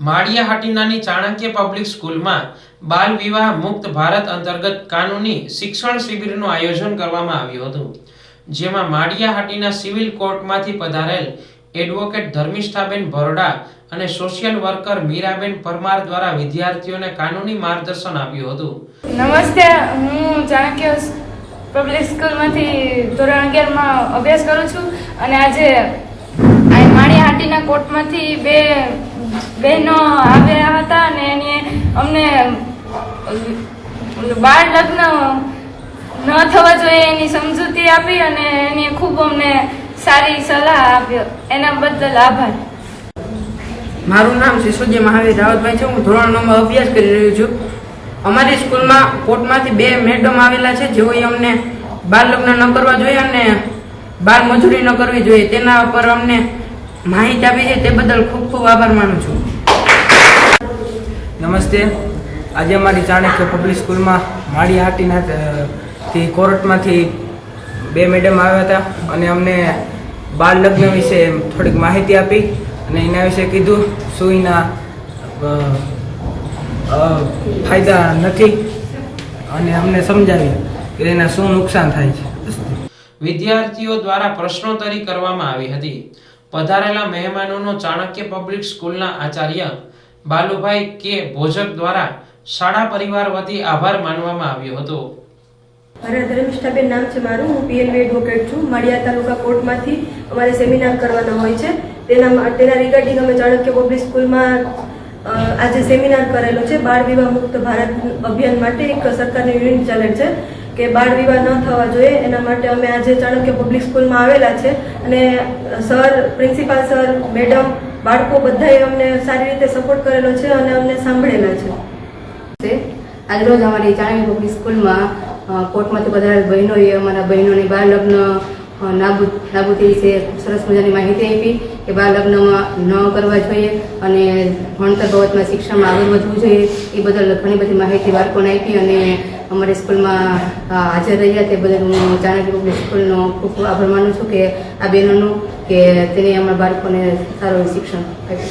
માળિયાહાટીનાની Chanakya public સ્કૂલમાં બાલ વિવાહ મુક્ત ભારત અંતર્ગત કાનૂની શિક્ષણ શિબિરનું આયોજન કરવામાં આવ્યું હતું, જેમાં માળિયાહાટીના સિવિલ કોર્ટમાંથી પધારેલ એડવોકેટ ધર્મિષ્ઠાબેન ભરોડા અને સોશિયલ વર્કર મીરાબેન પરમાર દ્વારા વિદ્યાર્થીઓને કાનૂની માર્ગદર્શન આપ્યું હતું. નમસ્તે, હું ચાણક્ય પબ્લિક સ્કૂલમાંથી ધોરણ 11માં અભ્યાસ કરું છું અને આજે માળિયાહાટીના કોર્ટમાંથી બે બહેનો આવ્યા હતા અને એની અમને બાળ લગ્ન ન થવા જોઈએ એની સમજૂતી આપી અને એની ખૂબ અમને સારી સલાહ આપ્યો. એના બદલ આભાર. મારું નામ સિસોજી મહાવીર રાવતભાઈ છે. હું ધોરણ 9માં અભ્યાસ કરી રહ્યો છું. અમારી સ્કૂલમાં કોર્ટમાંથી બે મેડમ આવેલા છે, જેઓએ અમને બાળ લગ્ન ન કરવા જોઈએ અને બાળ મજૂરી ન કરવી જોઈએ તેના પર અમને માહિતી આપી છે. તે બદલ ખૂબ ખૂબ આભાર માનું છું. નમસ્તે, આજે અમારી ચાણક્ય પબ્લિક સ્કૂલમાં માળિયાહાટીનાથી કોર્ટમાંથી બે મેડમ આવ્યા હતા અને અમને બાળ લગ્ન વિશે થોડીક માહિતી આપી અને એના વિશે કીધું શું એના ફાયદા નથી અને અમને સમજાવ્યું કે એના શું નુકસાન થાય છે. વિદ્યાર્થીઓ દ્વારા પ્રશ્નોત્તરી કરવામાં આવી હતી. પધારેલા મહેમાનોનો ચાણક્ય પબ્લિક સ્કૂલના આચાર્ય બાલુભાઈ કે ભોજક દ્વારા શાળા પરિવાર વતી આભાર માનવામાં આવ્યો હતો. મારા ધર્મિષ્ઠાબેન નામ છે મારું. હું પીએલવી એડવોકેટ છું. માળિયા તાલુકા કોર્ટમાંથી અમારે સેમિનાર કરવાના હોય છે. તેના રિગાર્ડિંગ અમે ચાણક્ય પબ્લિક સ્કૂલમાં આજે સેમિનાર કરેલો છે. બાળ વિવાહ મુક્ત ભારત અભિયાન માટે એક સરકારની યુનિટ ચાલે છે કે બાળ વિવાહ ન થવા જોઈએ. એના માટે અમે આજે ચાણક્ય પબ્લિક સ્કૂલમાં આવેલા છે અને સર, પ્રિન્સિપાલ સર, મેડમ, બાળકો બધાએ અમને સારી રીતે સપોર્ટ કરેલો છે અને અમને સાંભળેલા છે. આજરોજ અમારી ચાણક્ય પબ્લિક સ્કૂલમાં કોર્ટમાંથી પધારેલ બહેનોએ અમારા બહેનોની બાળ લગ્ન નાબૂદી વિશે સરસ મજાની માહિતી આપી કે બાળ લગ્નમાં ન કરવા જોઈએ અને ભણતર બાબતમાં શિક્ષણમાં આગળ વધવું જોઈએ. એ બદલ ઘણી બધી માહિતી બાળકોને આપી અને અમારી સ્કૂલમાં હાજર રહ્યા. તે બદલ હું ચાણક્ય પબ્લિક સ્કૂલનો ખૂબ ખૂબ આભાર માનું છું કે આ બહેનોનું કે તેને અમારા બાળકોને સારું શિક્ષણ આપ્યું.